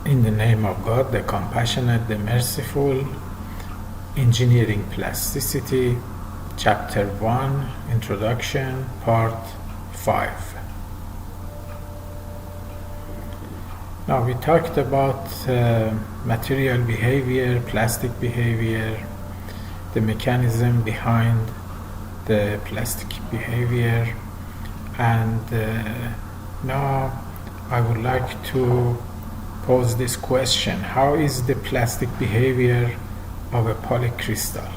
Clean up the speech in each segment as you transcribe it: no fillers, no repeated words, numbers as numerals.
In the name of God, the compassionate, the merciful. Engineering Plasticity, Chapter 1, Introduction, Part 5. Now we talked about material behavior, plastic behavior, the mechanism behind the plastic behavior, and now I would like to pose this question: how is the plastic behavior of a polycrystal?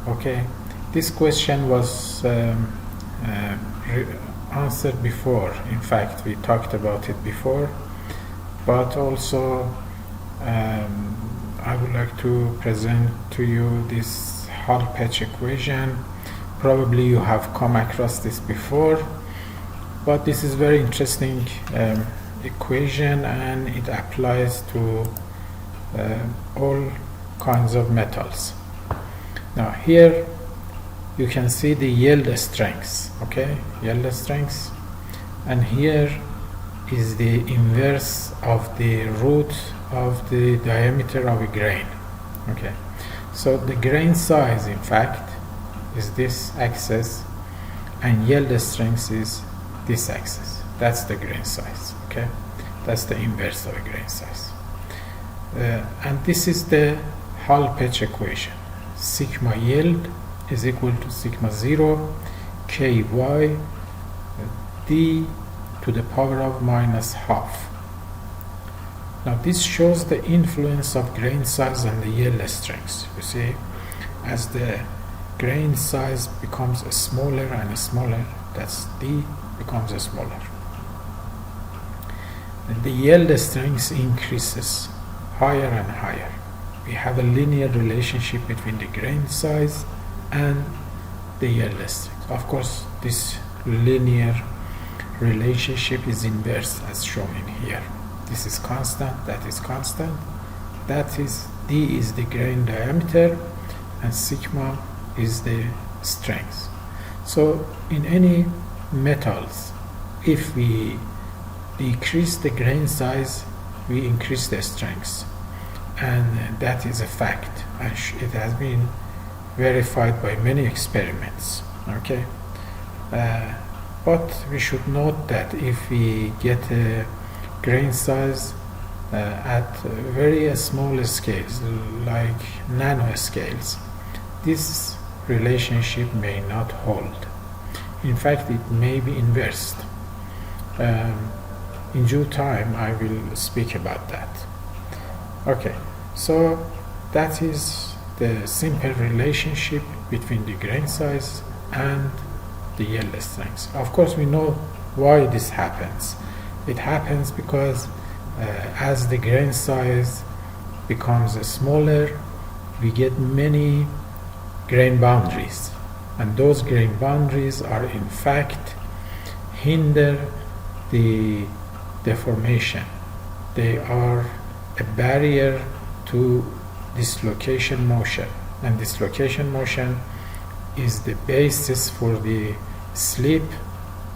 Okay, this question was answered before. In fact, we talked about it before, but also I would like to present to you this Hall-Petch equation. Probably you have come across this before, but this is very interesting equation, and it applies to all kinds of metals. Now here you can see the yield strengths, okay, yield strengths, and here is the inverse of the root of the diameter of a grain. Okay, so the grain size in fact is this axis, and yield strength is this axis. That's the grain size. Okay, that's the inverse of a grain size, and this is the Hall-Petch equation. Sigma yield is equal to sigma 0 ky d to the power of minus half. Now this shows the influence of grain size on the yield strength. You see, as the grain size becomes smaller and smaller, that's d becomes smaller, and the yield strength increases higher and higher. We have a linear relationship between the grain size and the yield strength. Of course, this linear relationship is inverse as shown in here. This is constant, that is constant. That is, d is the grain diameter and sigma is the strength. So in any metals, if we decrease the grain size, we increase the strength, and that is a fact, and it has been verified by many experiments. Okay, but we should note that if we get a grain size at very small scales, like nanoscales, this relationship may not hold. In fact, it may be inversed. In due time, I will speak about that. Okay, so that is the simple relationship between the grain size and the yield strength. Of course, we know why this happens. It happens because as the grain size becomes smaller, we get many grain boundaries, and those grain boundaries are in fact hinder the deformation. They are a barrier to dislocation motion, and dislocation motion is the basis for the slip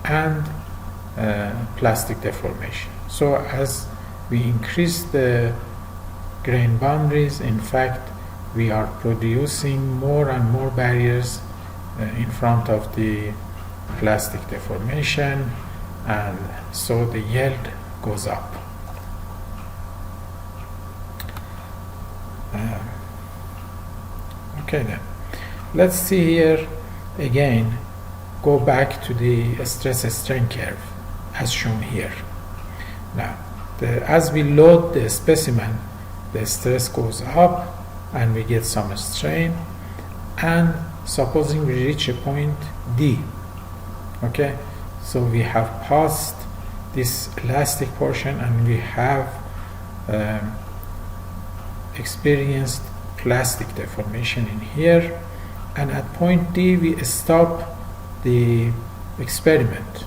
and plastic deformation. So as we increase the grain boundaries, in fact we are producing more and more barriers in front of the plastic deformation, and so the yield goes up. Okay, then let's see here again, go back to the stress strain curve as shown here. Now as we load the specimen, the stress goes up and we get some strain, and supposing we reach a point D. Okay, so we have passed this elastic portion and we have experienced plastic deformation in here, and at point D we stop the experiment.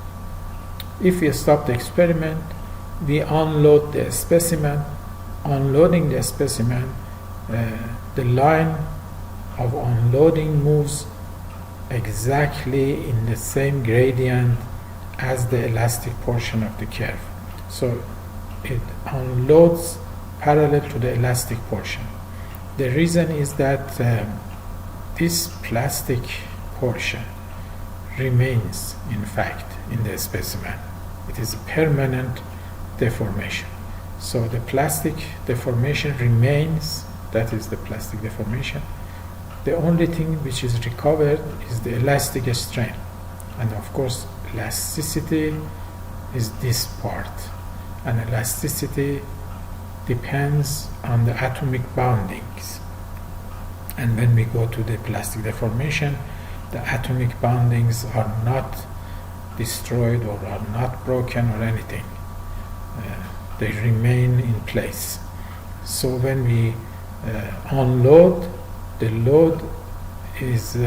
If we stop the experiment, we unload the specimen. Unloading the specimen, the line of unloading moves exactly in the same gradient as the elastic portion of the curve. So it unloads parallel to the elastic portion. The reason is that this plastic portion remains, in fact, in the specimen. It is a permanent deformation. So the plastic deformation remains, that is the plastic deformation. The only thing which is recovered is the elastic strain. And of course, elasticity is this part. And elasticity depends on the atomic boundings. And when we go to the plastic deformation, the atomic boundings are not destroyed or are not broken or anything. They remain in place. So when we unload, the load is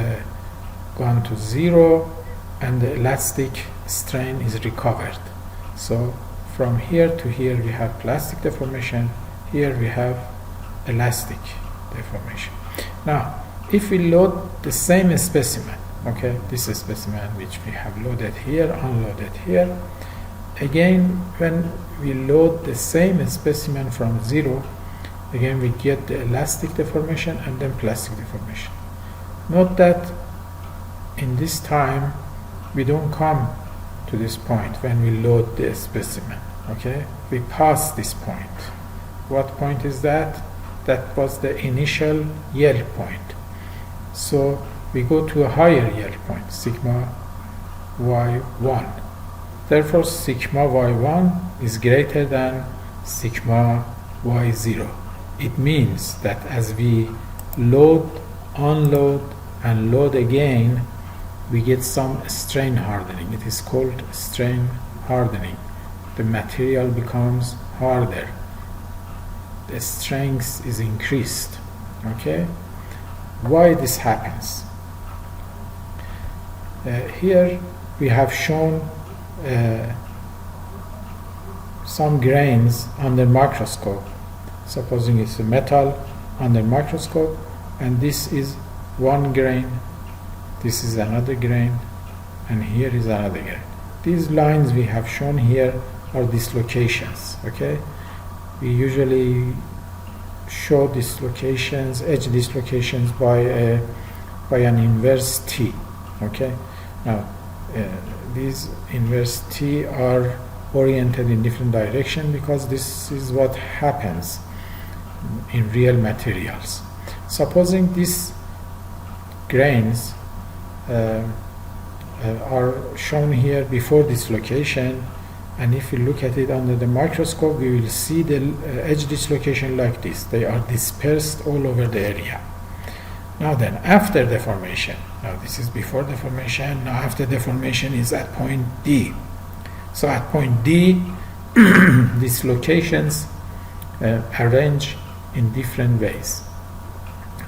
gone to zero and the elastic strain is recovered. So from here to here we have plastic deformation, here we have elastic deformation. Now, if we load the same specimen, okay, this is specimen which we have loaded here, unloaded here, again when we load the same specimen from zero, again we get the elastic deformation and then plastic deformation. Note that in this time we don't come to this point when we load the specimen, okay? We pass this point. What point is that? That was the initial yield point. So we go to a higher yield point, sigma y1. Therefore, sigma y1 is greater than sigma y0. It means that as we load, unload, and load again, we get some strain hardening. It is called strain hardening. The material becomes harder. The strength is increased. Okay? Why this happens? Here we have shown some grains under microscope. Supposing it's a metal under microscope, and this is one grain, this is another grain, and here is another grain. These lines we have shown here are dislocations. Okay, we usually show dislocations, edge dislocations by an inverse T. Okay, now these inverse T are oriented in different direction because this is what happens in real materials. Supposing these grains are shown here before dislocation, and if you look at it under the microscope, we will see the edge dislocation like this. They are dispersed all over the area. Now then, after deformation, now this is before deformation, now after deformation is at point D. So at point D, dislocations arrange in different ways.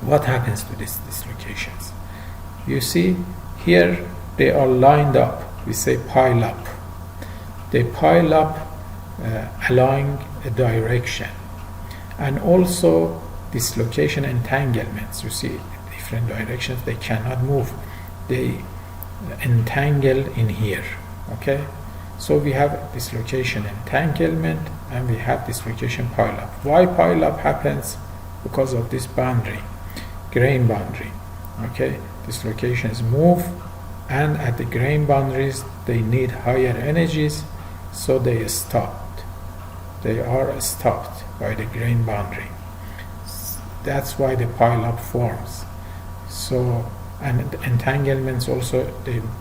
What happens to these dislocations? You see, here they are lined up. We say pile up. They pile up along a direction. And also dislocation entanglements. You see, different directions, they cannot move. They entangle in here. Okay? So we have dislocation entanglement and we have dislocation pile up. Why pile up happens? Because of this boundary, grain boundary. Okay, dislocations move, and at the grain boundaries they need higher energies, so they stopped. They are stopped by the grain boundary. That's why the pile up forms. So, and entanglements also,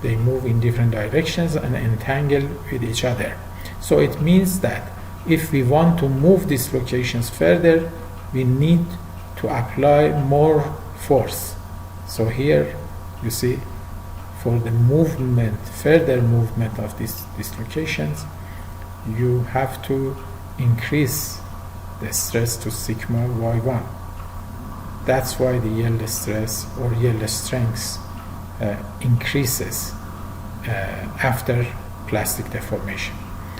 they move in different directions and entangle with each other. So it means that if we want to move dislocations further, we need to apply more force. So here you see, for the movement, further movement of these dislocations, you have to increase the stress to sigma y1. That's why the yield stress or yield strength increases after plastic deformation.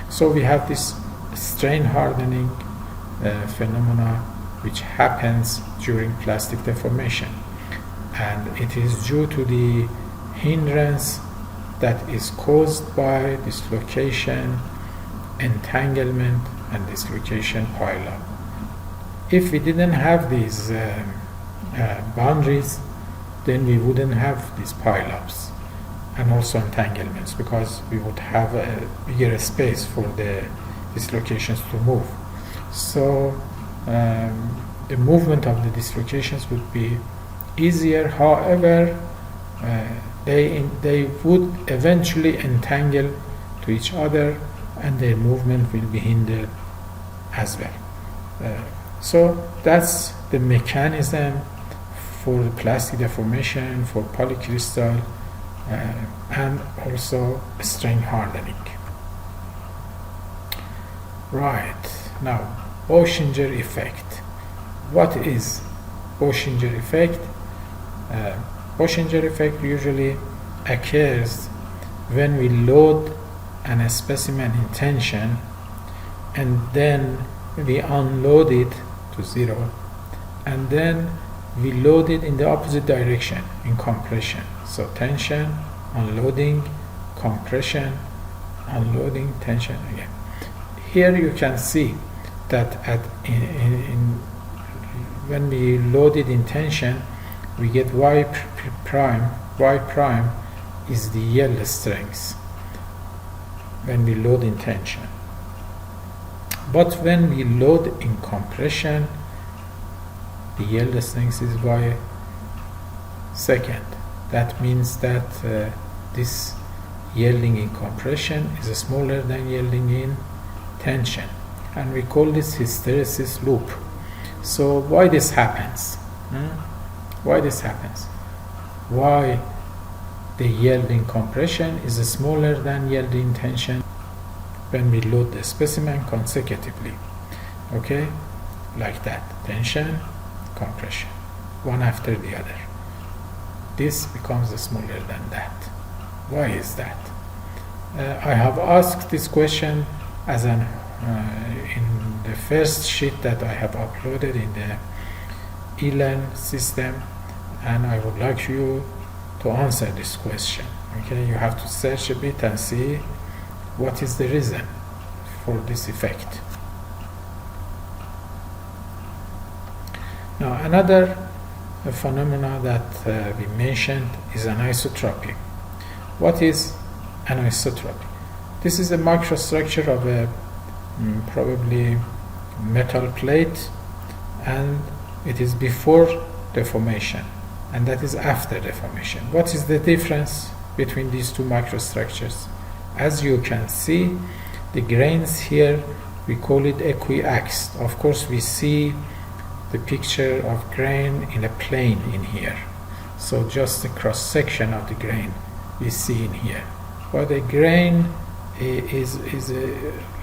So we have this strain hardening phenomena which happens during plastic deformation, and it is due to the hindrance that is caused by dislocation, entanglement, and dislocation pile up. If we didn't have these boundaries, then we wouldn't have these pile-ups and also entanglements, because we would have a bigger space for the dislocations to move. So the movement of the dislocations would be easier. However, they would eventually entangle to each other, and their movement will be hindered as well. So that's the mechanism for plastic deformation, for polycrystal, and also strain hardening. Right, now Bochinger effect. What is Bochinger effect? Bochinger effect usually occurs when we load a specimen in tension and then we unload it to zero, and then we load it in the opposite direction in compression. So tension, unloading, compression, unloading, tension again. Here you can see that when we load it in tension, we get y prime. Y prime is the yield strength when we load in tension. But when we load in compression, the yield strength is y second. That means that this yielding in compression is smaller than yielding in tension, and we call this hysteresis loop. So why this happens? Why this happens? Why the yield in compression is smaller than yield in tension when we load the specimen consecutively? Okay, like that, tension, compression, one after the other. This becomes smaller than that. Why is that? I have asked this question as in the first sheet that I have uploaded in the eLearn system, and I would like you to answer this question. Okay, you have to search a bit and see what is the reason for this effect. Now, another phenomena that we mentioned is anisotropy. What is anisotropy? This is a microstructure of a probably metal plate, and it is before deformation, and that is after deformation. What is the difference between these two microstructures? As you can see, the grains here, we call it equiaxed. Of course, we see the picture of grain in a plane in here. So just the cross section of the grain we see in here. But the grain is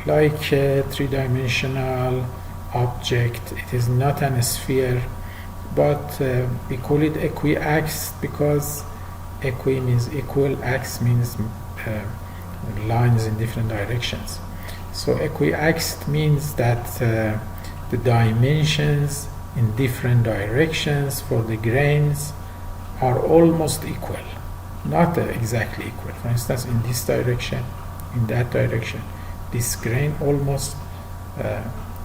like a three-dimensional object. It is not a sphere, but we call it equiaxed because equi means equal, ax means lines in different directions. So equiaxed means that the dimensions in different directions for the grains are almost equal, not exactly equal. For instance, in this direction, in that direction, this grain almost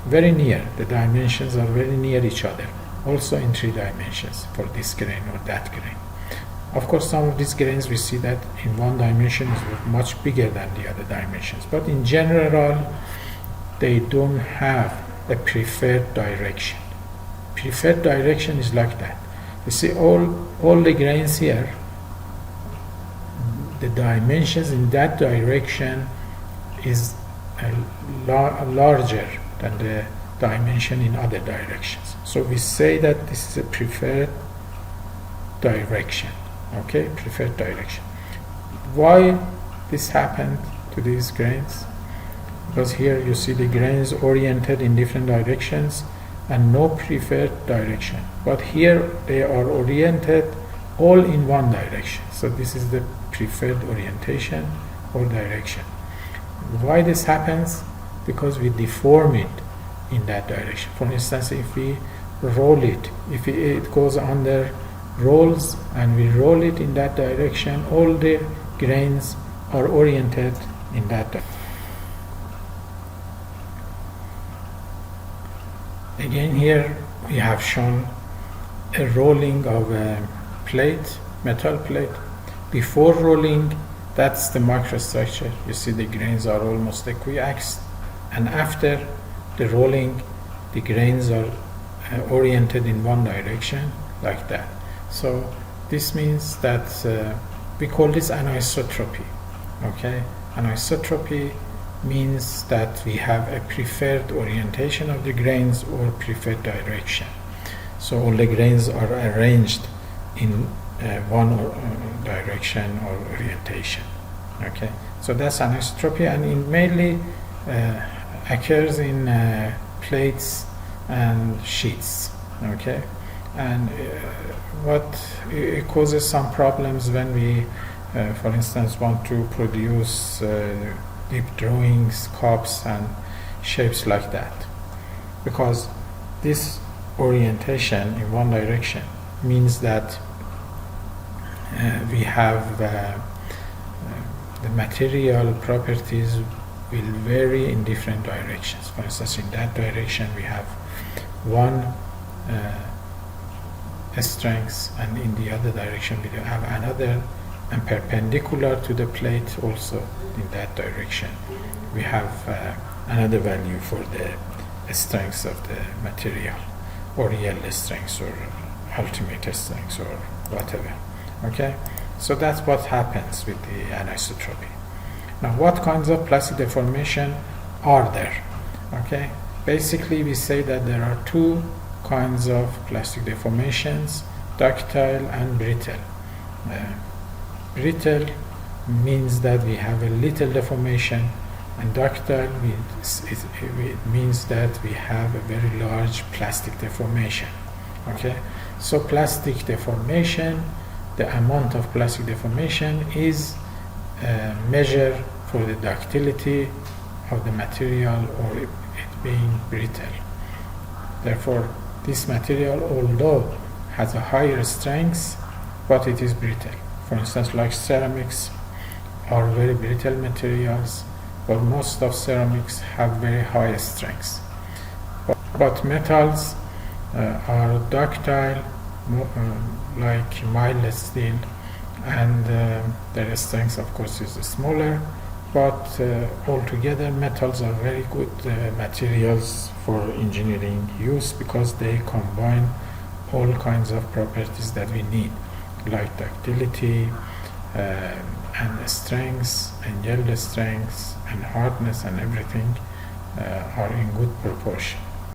very near, the dimensions are very near each other, also in three dimensions for this grain or that grain. Of course, some of these grains we see that in one dimension is much bigger than the other dimensions, but in general they don't have a preferred direction. Preferred direction is like that. You see all the grains here, the dimensions in that direction is larger than the dimension in other directions. So we say that this is a preferred direction. Okay, preferred direction. Why this happened to these grains? Because here you see the grains oriented in different directions and no preferred direction. But here they are oriented all in one direction. So this is the preferred orientation or direction. Why this happens? Because we deform it in that direction. For instance, if we roll it, if it goes under rolls and we roll it in that direction, all the grains are oriented in that direction. Again, here we have shown a rolling of a plate, metal plate. Before rolling, that's the microstructure. You see the grains are almost equiaxed, and after the rolling, the grains are oriented in one direction like that. So this means that we call this anisotropy. Okay, anisotropy means that we have a preferred orientation of the grains or preferred direction. So all the grains are arranged in one direction or orientation. Okay, so that's anisotropy, and it mainly occurs in plates and sheets. Okay, and what it causes some problems when we, for instance, want to produce deep drawings, cups, and shapes like that, because this orientation in one direction means that we have the material properties will vary in different directions. For instance, in that direction we have one strength, and in the other direction we have another, and perpendicular to the plate also in that direction we have another value for the strength of the material, or yield strength, or ultimate strength, or whatever. Okay, so that's what happens with the anisotropy. Now, what kinds of plastic deformation are there? Okay, basically we say that there are two kinds of plastic deformations: ductile and brittle. Brittle means that we have a little deformation, and ductile means that we have a very large plastic deformation. Okay, so plastic deformation, the amount of plastic deformation is measured for the ductility of the material, or it being brittle. Therefore, this material, although has a higher strength, but it is brittle. For instance, like ceramics are very brittle materials, but most of ceramics have very high strength. But metals are ductile, like mild steel, and their strength, of course, is smaller. But altogether, metals are very good materials for engineering use, because they combine all kinds of properties that we need, like ductility and strength and yield strength and hardness, and everything are in good proportion.